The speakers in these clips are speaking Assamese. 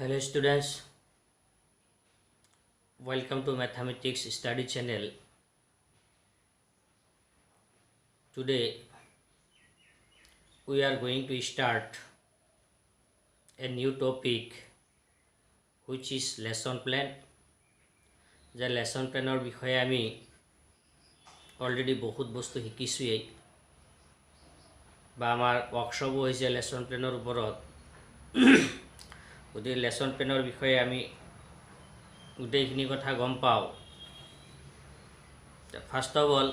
Hello students, welcome to Mathematics Study Channel. Today we are going to start a new topic which is lesson plan. The lesson planৰ বিষয়ে আমি অলৰেডি বহুত বস্তু শিকিছোৱেই বা আমাৰ ৱৰ্কশ্বপো হৈছে লেসন প্লেনৰ ওপৰত গতিকে লেসন প্লেনৰ বিষয়ে আমি গোটেইখিনি কথা গম পাওঁ first of all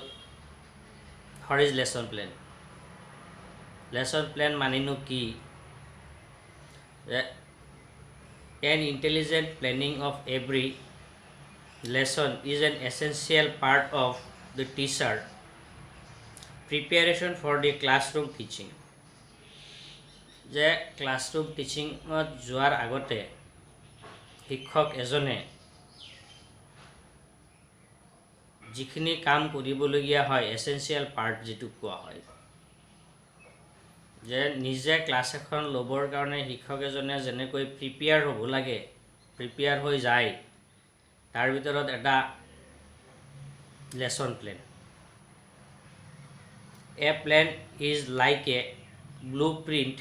what is lesson plan? Lesson plan মানেনো কি an intelligent planning of every lesson is an essential part of the teacher preparation for the classroom teaching যে classroom teaching যোৱাৰ আগতে শিক্ষক এজনে যিখিনি কাম কৰিবলগীয়া হয় এসেনশিয়াল পাৰ্ট যেটো কোৱা হয় যে নিজে ক্লাছ এখন লবৰ কাৰণে শিক্ষক এজনে যেনেকৈ প্ৰিপেয়াৰ হ'ব লাগে প্ৰিপেয়াৰ হৈ যায় তাৰ ভিতৰত এটা lesson plan A plan is like a blueprint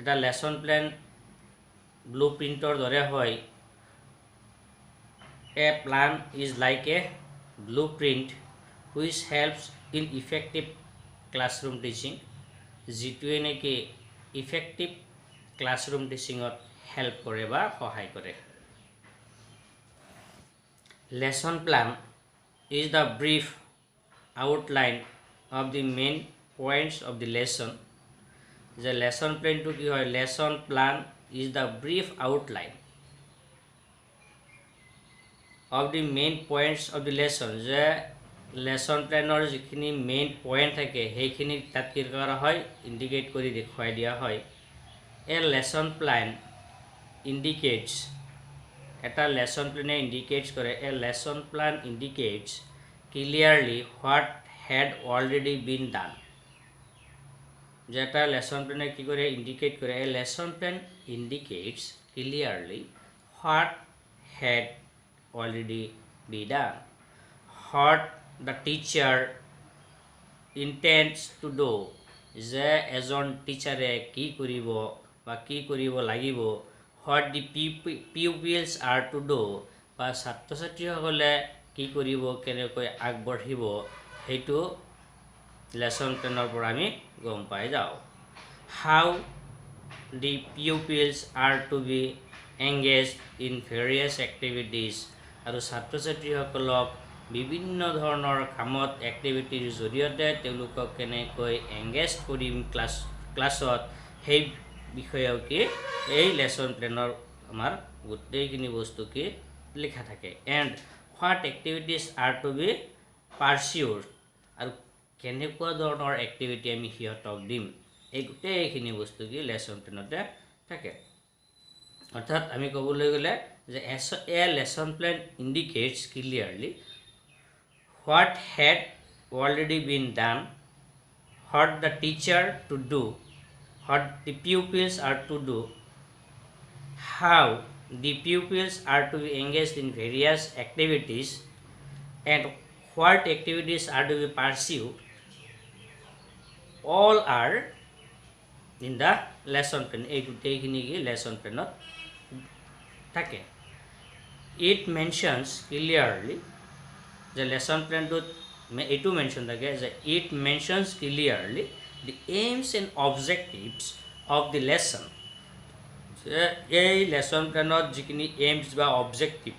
এটা লেসন প্লেন ব্লুপ্ৰিন্টৰ দৰে হয় A plan is like a blueprint which helps in effective classroom teaching যেটোৱে নেকি effective classroom teaching ত help কৰে বা সহায় কৰে lesson plan is the brief outline of the main points of the lesson the lesson plan to ki hoy lesson plan is the brief outline of the main points of the lesson যে lesson planৰ যিখিনি main point থাকে সেইখিনি তাত কি কৰা হয় ইন্ডিকেট কৰি দেখুৱাই দিয়া হয় a lesson plan indicates এটা lesson plan indicates কৰে a lesson plan indicates clearly what had already been done যেটা lesson plan কি কৰে indicate কৰে a lesson plan indicates clearly what had already be done what the teacher intends to do যে এজন টিচাৰে কি কৰিব বা কি কৰিব লাগিব what the pupils are to do বা ছাত্ৰ ছাত্ৰীসকলে কি কৰিব কেনেকৈ আগবঢ়িব হেতু লেসন প্লেনৰ পৰা আমি গম পাই যাও how the pupils are to be engaged in various activities আৰু ছাত্ৰ ছাত্ৰীসকলক বিভিন্ন ধৰণৰ কামত এক্টিভিটিৰ জৰিয়তে তেওঁলোকক কেনেকৈ এংগেজ কৰিম ক্লাছত সেই বিষয়ও কি এই লেসন প্লেনৰ আমাৰ গোটেইখিনি বস্তু কি লিখা থাকে and what activities are to be pursued আৰু কেনেকুৱা ধৰণৰ এক্টিভিটি আমি হিয়তক দিম এই গোটেইখিনি বস্তু কি লেসন প্লেনতে থাকে অৰ্থাৎ আমি ক'বলৈ গ'লে যে a lesson plan indicates clearly what had already been done what the teacher to do what the pupils are to do how the pupils are to be engaged in various activities and what activities are to be pursued all are in the lesson plan এই গোটেইখিনি কি lesson planত থাকে it mentions clearly the lesson plan to etu mention থাকে যে it mentions clearly the aims and objectives of the lesson এই lesson planত যিখিনি aims বা objective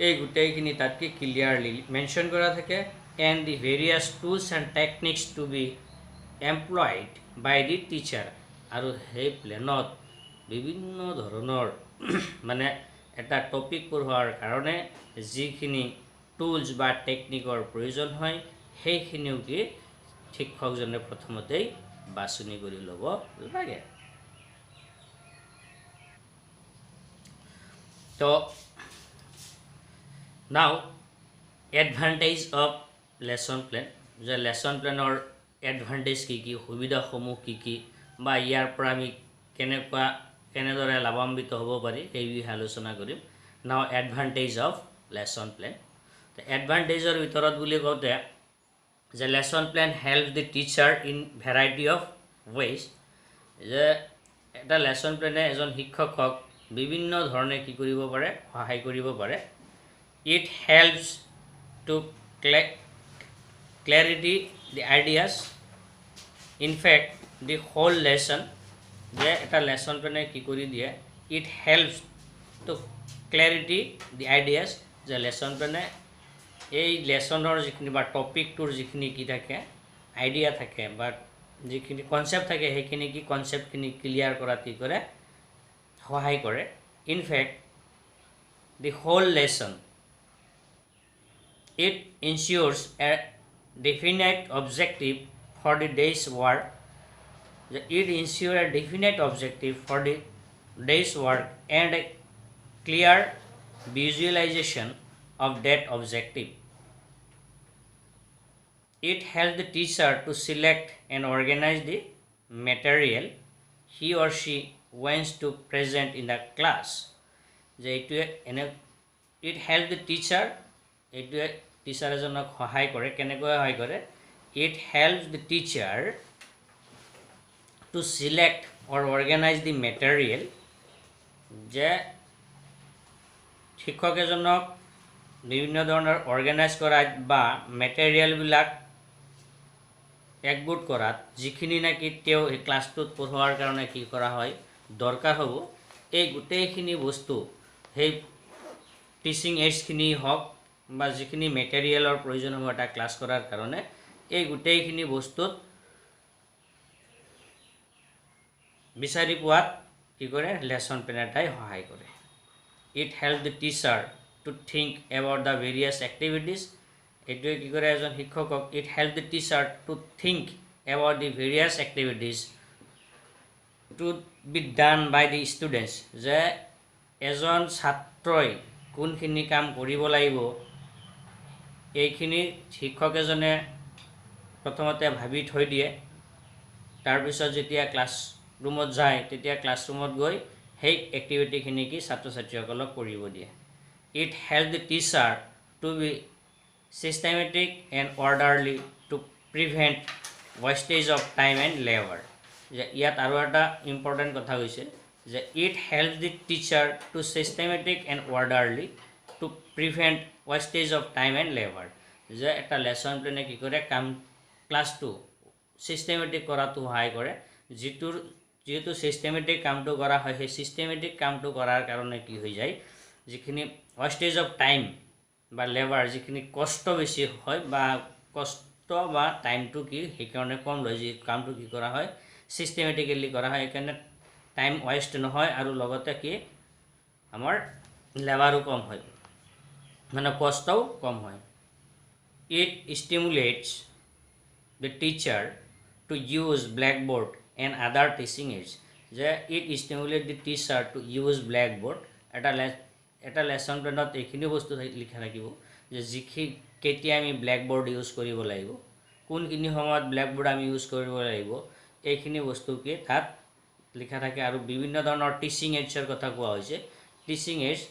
এই গোটেইখিনি তাত কি clearly mention কৰা থাকে and the various tools and techniques to be employed by the teacher আৰু সেই প্লেনত বিভিন্ন ধৰণৰ মানে এটা টপিক পঢ়োৱাৰ কাৰণে যিখিনি টুলস বা টেকনিকৰ প্ৰয়োজন হয় সেইখিনিও কি শিক্ষকজনে প্ৰথমতেই বাছনি কৰি ল'ব লাগে তো now advantage of lesson plan যে lesson planৰ এডভান্টেজ কি কি সুবিধাসমূহ কি কি বা ইয়াৰ পৰা আমি কেনেকুৱা কেনেদৰে লাভান্বিত হ'ব পাৰি এই বিষয়ে আলোচনা কৰিম নাও এডভান্টেজ অফ লেসন প্লেন তো এডভান্টেজৰ ভিতৰত বুলি কওঁতে যে lesson plan help the teacher in variety of ways যে এটা লেসন প্লেনে এজন শিক্ষকক বিভিন্ন ধৰণে কি কৰিব পাৰে সহায় কৰিব পাৰে it helps to clarity the ideas in fact the whole lesson যে এটা লেসন প্লেনে কি কৰি দিয়ে it helps to clarity the ideas যে লেসন প্লেনে এই লেসনৰ যিখিনি বা টপিকটোৰ যিখিনি কি থাকে আইডিয়া থাকে বা যিখিনি কনসেপ্ট থাকে সেইখিনি কি কনসেপ্টখিনি ক্লিয়াৰ কৰাত কি কৰে সহায় কৰে in fact the whole lesson it ensures a definite objective for the day's work. It ensures a definite objective for the day's work and a clear visualization of that objective. It helps the teacher to select and organize the material he or she wants to present in the class. It helps the teacher teacher এজনক সহায় কৰে কেনেকৈ সহায় কৰে it helps the teacher to select or organise the material যে শিক্ষক এজনক বিভিন্ন ধৰণৰ অৰ্গেনাইজ কৰাত বা মেটেৰিয়েলবিলাক একগোট কৰাত যিখিনি নাকি তেওঁ এই ক্লাছটোত পঢ়োৱাৰ কাৰণে কি কৰা হয় দৰকাৰ হ'ব এই গোটেইখিনি বস্তু সেই টিচিং এইডছখিনি হওক বা যিখিনি মেটেৰিয়েলৰ প্ৰয়োজন হ'ব এটা ক্লাছ কৰাৰ কাৰণে এই গোটেইখিনি বস্তুত বিচাৰি পোৱাত কি কৰে লেসন প্লেন এটাই সহায় কৰে it help the teacher to think about the various activities এইটোৱে কি কৰে এজন শিক্ষকক it help the teacher to think about the various activities to be done by the students যে এজন ছাত্ৰই কোনখিনি কাম কৰিব লাগিব এইখিনি শিক্ষক এজনে প্ৰথমতে ভাবি থৈ দিয়ে তাৰপিছত যেতিয়া ক্লাছ ৰুমত যায় তেতিয়া ক্লাছৰুমত গৈ সেই এক্টিভিটিখিনি কি ছাত্ৰ ছাত্ৰীসকলক কৰিব দিয়ে it help the teacher to be systematic and orderly to prevent wastage of time and labour যে ইয়াত আৰু এটা ইম্পৰ্টেণ্ট কথা হৈছে যে it help the teacher to systematic and orderly to prevent wastage of time and labour যে এটা লেসন প্লেনে কি কৰে কাম ক্লাছটো সিস্টেমেটিক কৰাটো সহায় কৰে যেহেতু সিস্টেমেটিক কামটো কৰা হয় সেই সিস্টেমেটিক কামটো কৰাৰ কাৰণে কি হৈ যায় যিখিনি ৱেষ্টেজ অফ টাইম বা লেবাৰ যিখিনি কষ্ট বেছি হয় বা কষ্ট বা টাইমটো কি সেইকাৰণে কম লয় যি কামটো কি কৰা হয় সিস্টেমেটিকেলি কৰা হয় সেইকাৰণে টাইম ৱেষ্ট নহয় আৰু লগতে কি আমাৰ লেবাৰো কম হয় মানে কষ্টও কম হয় it stimulates the teacher to use blackboard and other teaching aids যে it stimulate the teacher to use blackboard এটা লেসন প্লেনত এইখিনি বস্তু লিখা থাকিব যে যিখিনি কেতিয়া আমি ব্লেকবোৰ্ড ইউজ কৰিব লাগিব কোনখিনি সময়ত ব্লেকবোৰ্ড আমি ইউজ কৰিব লাগিব এইখিনি বস্তু কি তাত লিখা থাকে আৰু বিভিন্ন ধৰণৰ টিচিং এইডছৰ কথা কোৱা হৈছে teaching AIDS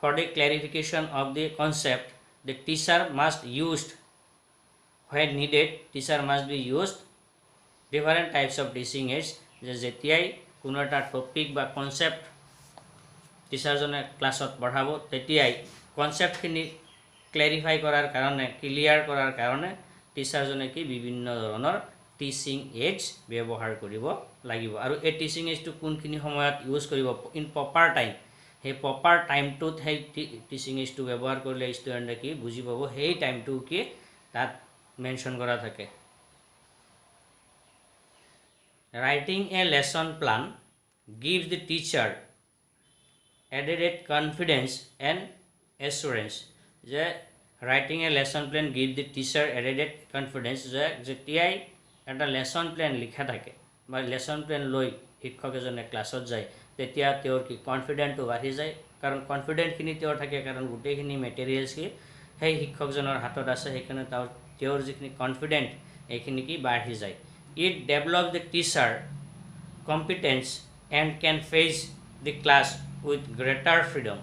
for the clarification of the concept the teacher must used when needed teacher must be used different types of teaching aids যে যেতিয়াই কোনো এটা টপিক বা কনসেপ্ট টিচাৰজনে ক্লাছত পঢ়াব তেতিয়াই কনসেপ্টখিনি ক্লেৰিফাই কৰাৰ কাৰণে ক্লিয়াৰ কৰাৰ কাৰণে টিচাৰজনে কি বিভিন্ন ধৰণৰ টিচিং এইডছ ব্যৱহাৰ কৰিব লাগিব আৰু এই টিচিং এইডছটো কোনখিনি সময়ত ইউজ কৰিব ইন প্ৰপাৰ টাইম সেই প্ৰপাৰ টাইমটোত সেই টিচিং এইডছটো ব্যৱহাৰ কৰিলে ষ্টুডেণ্টে কি বুজি পাব সেই টাইমটো কি তাত মেনশ্যন কৰা থাকে writing a lesson plan gives the teacher added confidence and assurance যে writing a lesson plan give the teacher added confidence যে যেতিয়াই এটা লেসন প্লেন লিখা থাকে বা লেসন প্লেন লৈ শিক্ষক এজনে ক্লাছত যায় তেতিয়া তেওঁৰ কি কনফিডেন্টটো বাঢ়ি যায় কাৰণ কনফিডেন্টখিনি তেওঁৰ থাকে কাৰণ গোটেইখিনি মেটেৰিয়েলছ কি সেই শিক্ষকজনৰ হাতত আছে সেইকাৰণে তেওঁৰ যিখিনি কনফিডেন্ট এইখিনি কি বাঢ়ি যায় it develop the teacher competence and can face the class with greater freedom.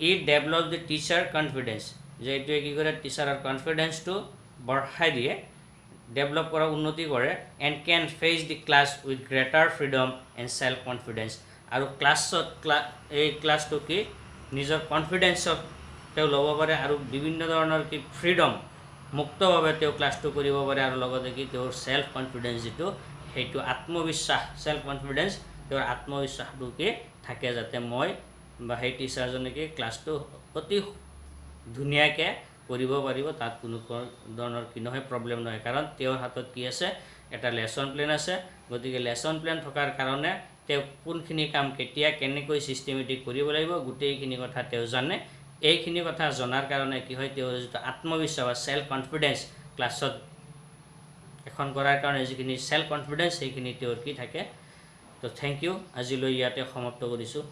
It develops the teacher confidence. যে এইটোৱে কি কৰে টিচাৰৰ কনফিডেন্সটো বঢ়াই দিয়ে, ডেভেলপ কৰা উন্নতি কৰে, and can face the class with greater freedom and self confidence. আৰু ক্লাছত এই ক্লাছটো কি নিজৰ কনফিডেন্সত তেওঁ ল'ব পাৰে আৰু বিভিন্ন ধৰণৰ কি ফ্ৰীডম মুক্তভাৱে তেওঁ ক্লাছটো কৰিব পাৰে আৰু লগতে কি তেওঁৰ সেলফ কনফিডেন্স যেটো সেইটো আত্মবিশ্বাস সেলফ কনফিডেন্স তেওঁৰ আত্মবিশ্বাসটো কি থাকে যাতে মই বা সেই টিচাৰজনে কি ক্লাছটো অতি ধুনীয়াকৈ কৰিব পাৰিব, তাত কোনো ধৰণৰ কি নহয় প্ৰব্লেম নহয়, কাৰণ তেওঁৰ হাতত কি আছে এটা লেসন প্লেন আছে। গতিকে লেসন প্লেন থকাৰ কাৰণে তেওঁ কোনখিনি কাম কেতিয়া কেনেকৈ সিস্টেমেটিক কৰিব লাগিব গোটেইখিনি কথা তেওঁ জানে। এইখিনি কথা জনাৰ কাৰণে কি হয় তেওঁৰ যেটো আত্মবিশ্বাস বা সেলফ কনফিডেন্স ক্লাছত এখন কৰাৰ কাৰণে যিখিনি সেলফ কনফিডেন্স সেইখিনি তেওঁৰ কি থাকে। তো থ্যাংক ইউ, আজিলৈ ইয়াতে সমাপ্ত কৰিছোঁ।